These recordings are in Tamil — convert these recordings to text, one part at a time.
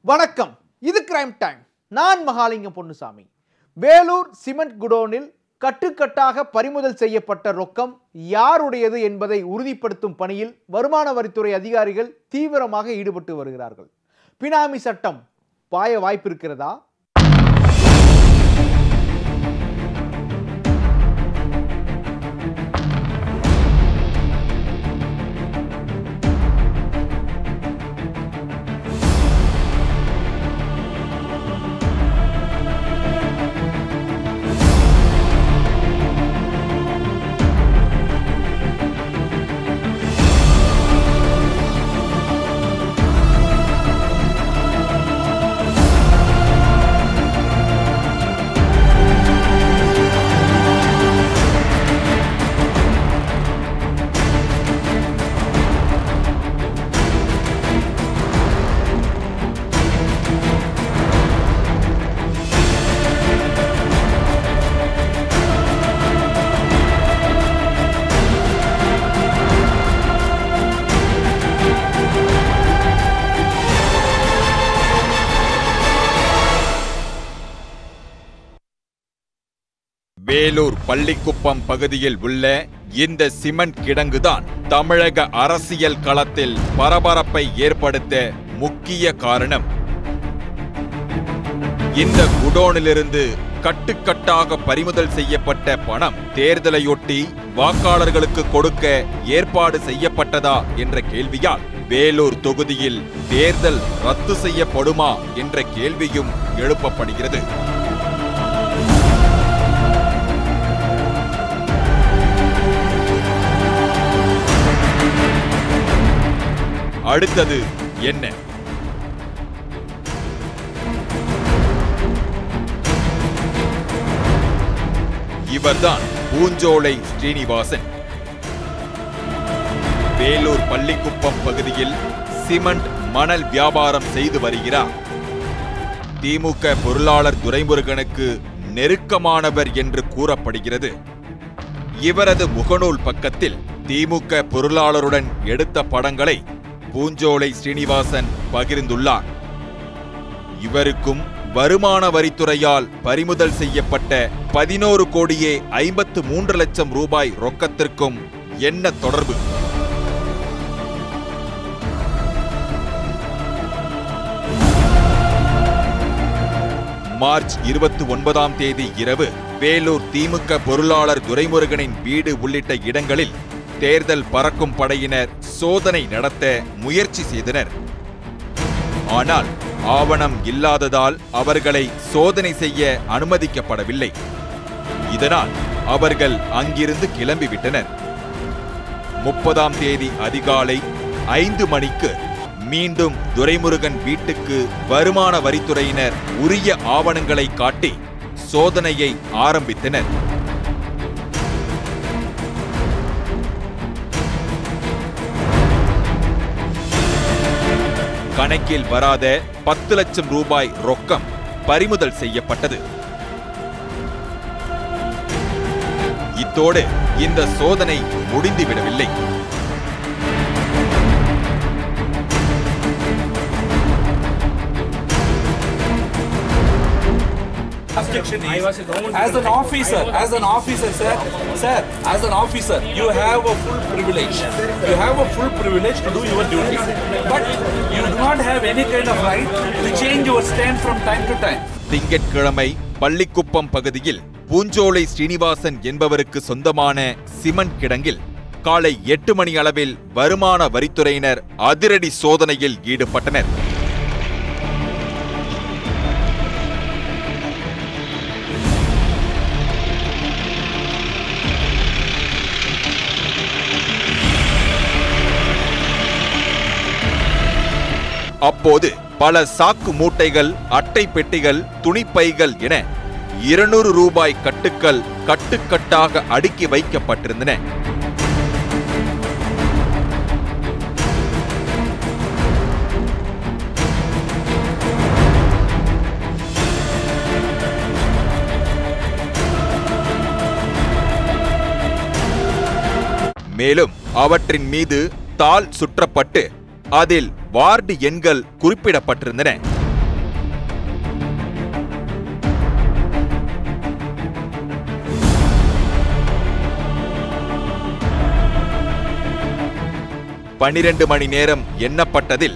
வணக்கம், இது கிரைம் டைம். நான் மகாலிங்கம் பொன்னுசாமி. வேலூர் சிமெண்ட் குடோனில் கட்டுக்கட்டாக பறிமுதல் செய்யப்பட்ட ரொக்கம் யாருடையது என்பதை உறுதிப்படுத்தும் பணியில் வருமான வரித்துறை அதிகாரிகள் தீவிரமாக ஈடுபட்டு வருகிறார்கள். பினாமி சட்டம் பாய வாய்ப்பு இருக்கிறதா? வேலூர் பள்ளிக்குப்பம் பகுதியில் உள்ள இந்த சிமெண்ட் கிடங்குதான் தமிழக அரசியல் களத்தில் பரபரப்பை ஏற்படுத்த முக்கிய காரணம். இந்த குடோனிலிருந்து கட்டுக்கட்டாக பறிமுதல் செய்யப்பட்ட பணம் தேர்தலையொட்டி வாக்காளர்களுக்கு கொடுக்க ஏற்பாடு செய்யப்பட்டதா என்ற கேள்வியால் வேலூர் தொகுதியில் தேர்தல் ரத்து செய்யப்படுமா என்ற கேள்வியும் எழுப்பப்படுகிறது. அடுத்தது என்ன? இவர்தான் பூஞ்சோலை ஸ்ரீனிவாசன். வேலூர் பள்ளிக்குப்பம் பகுதியில் சிமெண்ட் மணல் வியாபாரம் செய்து வருகிறார். திமுக பொருளாளர் துரைமுருகனுக்கு நெருக்கமானவர் என்று கூறப்படுகிறது. இவரது முகநூல் பக்கத்தில் திமுக பொருளாளருடன் எடுத்த படங்களை பூஞ்சோலை ஸ்ரீனிவாசன் பகிர்ந்துள்ளார். இவருக்கும் வருமான வரித்துறையால் பறிமுதல் செய்யப்பட்ட 11 கோடியே 53 லட்சம் ரூபாய் ரொக்கத்திற்கும் என்ன தொடர்பு? மார்ச் 29ஆம் தேதி இரவு வேலூர் திமுக பொருளாளர் துரைமுருகனின் வீடு உள்ளிட்ட இடங்களில் தேர்தல் பறக்கும் படையினர் சோதனை நடத்த முயற்சி செய்தனர். ஆனால் ஆவணம் இல்லாததால் அவர்களை சோதனை செய்ய அனுமதிக்கப்படவில்லை. இதனால் அவர்கள் அங்கிருந்து கிளம்பிவிட்டனர். 30ஆம் தேதி அதிகாலை 5 மணிக்கு மீண்டும் துரைமுருகன் வீட்டுக்கு வருமான வரித்துறையினர் உரிய ஆவணங்களை காட்டி சோதனையை ஆரம்பித்தனர். கணக்கில் வராத 10 லட்சம் ரூபாய் ரொக்கம் பறிமுதல் செய்யப்பட்டது. இத்தோடு இந்த சோதனை முடிந்துவிடவில்லை. As an officer, sir, as an officer, you have a full privilege. You have a full privilege to do your duty. But you do not have any kind of right to change your stand from time to time. திங்கட்கிழமை பள்ளிக்குப்பம் பகுதியில் பூஞ்சோலை ஸ்ரீனிவாசன் என்பவருக்கு சொந்தமான சிமெண்ட் கிடங்கில் காலை 8 மணி அளவில் வருமான வரித்துறையினர் அதிரடி சோதனையில் ஈடுபட்டனர். அப்போது பல சாக்கு மூட்டைகள், அட்டை பெட்டிகள், துணிப்பைகள் என 200 ரூபாய் கட்டுக்கள் கட்டுக்கட்டாக அடுக்கி வைக்கப்பட்டிருந்தன. மேலும் அவற்றின் மீது தாள் சுற்றப்பட்டு அதில் வார்டு எண்கள் குறிப்பிடப்பட்டிருந்தன. 12 மணி நேரம் எண்ணப்பட்டதில்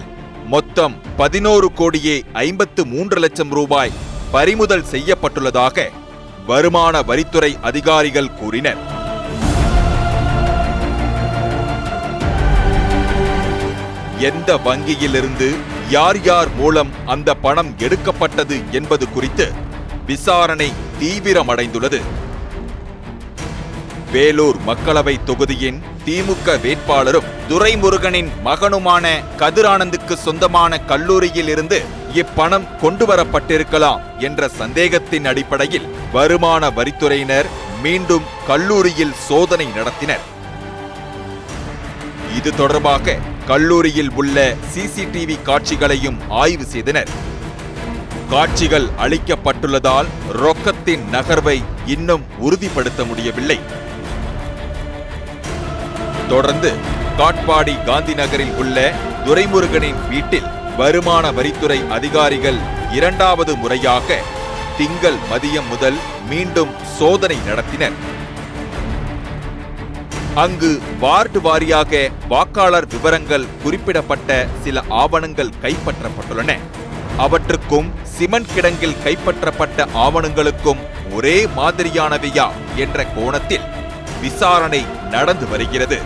மொத்தம் 11,53,00,000 ரூபாய் பறிமுதல் செய்யப்பட்டுள்ளதாக வருமான வரித்துறை அதிகாரிகள் கூறினர். எந்த வங்கியிலிருந்து யார் யார் மூலம் அந்த பணம் எடுக்கப்பட்டது என்பது குறித்து விசாரணை தீவிரமடைந்துள்ளது. வேலூர் மக்களவை தொகுதியின் திமுக வேட்பாளரும் துரைமுருகனின் மகனுமான கதிரானந்துக்கு சொந்தமான கல்லூரியில் இருந்து இப்பணம் கொண்டுவரப்பட்டிருக்கலாம் என்ற சந்தேகத்தின் அடிப்படையில் வருமான வரித்துறையினர் மீண்டும் கல்லூரியில் சோதனை நடத்தினர். இது தொடர்பாக கல்லூரியில் உள்ள சிசிடிவி காட்சிகளையும் ஆய்வு செய்தனர். காட்சிகள் அளிக்கப்பட்டுள்ளதால் ரொக்கத்தின் நகர்வை இன்னும் உறுதிப்படுத்த முடியவில்லை. தொடர்ந்து காட்பாடி காந்தி நகரில் உள்ள துரைமுருகனின் வீட்டில் வருமான வரித்துறை அதிகாரிகள் இரண்டாவது முறையாக திங்கள் மதியம் முதல் மீண்டும் சோதனை நடத்தினர். அங்கு வார்டு வாரியாக வாக்காளர் விவரங்கள் குறிப்பிடப்பட்ட சில ஆவணங்கள் கைப்பற்றப்பட்டுள்ளன. அவற்றுக்கும் சிமெண்ட் கிடங்கில் கைப்பற்றப்பட்ட ஆவணங்களுக்கும் ஒரே மாதிரியானவையா என்ற கோணத்தில் விசாரணை நடந்து வருகிறது.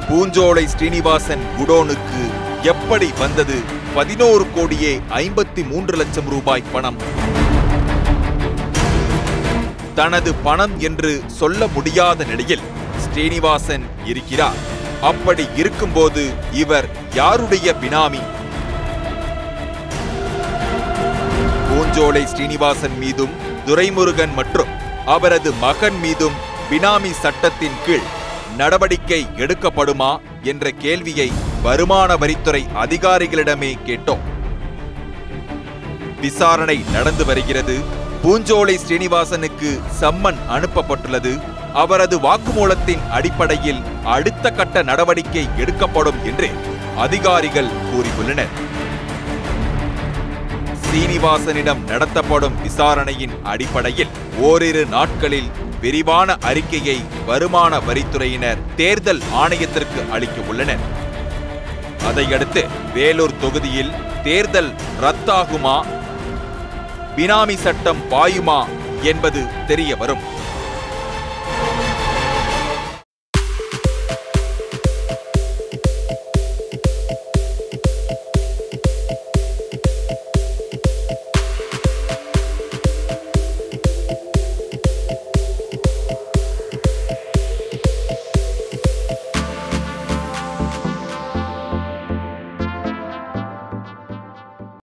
பூஞ்சோலை ஸ்ரீனிவாசன் குடோனுக்கு எப்படி வந்தது 11,53,00,000 ரூபாய் பணம்? தனது பணம் என்று சொல்ல முடியாத நிலையில் ஸ்ரீனிவாசன் இருக்கிறார். அப்படி இருக்கும்போது இவர் யாருடைய பினாமி? பூஞ்சோலை ஸ்ரீனிவாசன் மீதும் துரைமுருகன் மற்றும் அவரது மகன் மீதும் பினாமி சட்டத்தின் கீழ் நடவடிக்கை எடுக்கப்படுமா என்ற கேள்வியை வருமான வரித்துறை அதிகாரிகளிடமே கேட்டோம். விசாரணை நடந்து வருகிறது. பூஞ்சோலை ஸ்ரீனிவாசனுக்கு சம்மன் அனுப்பப்பட்டுள்ளது. அவரது வாக்குமூலத்தின் அடிப்படையில் அடுத்த கட்ட நடவடிக்கை எடுக்கப்படும் என்று அதிகாரிகள் கூறியுள்ளனர். ஸ்ரீனிவாசனிடம் நடத்தப்படும் விசாரணையின் அடிப்படையில் ஓரிரு நாட்களில் விரிவான அறிக்கையை வருமான வரித்துறையினர் தேர்தல் ஆணையத்திற்கு அளிக்க உள்ளனர். அதையடுத்து வேலூர் தொகுதியில் தேர்தல் ரத்தாகுமா, பினாமி சட்டம் பாயுமா என்பது தெரிய வரும்.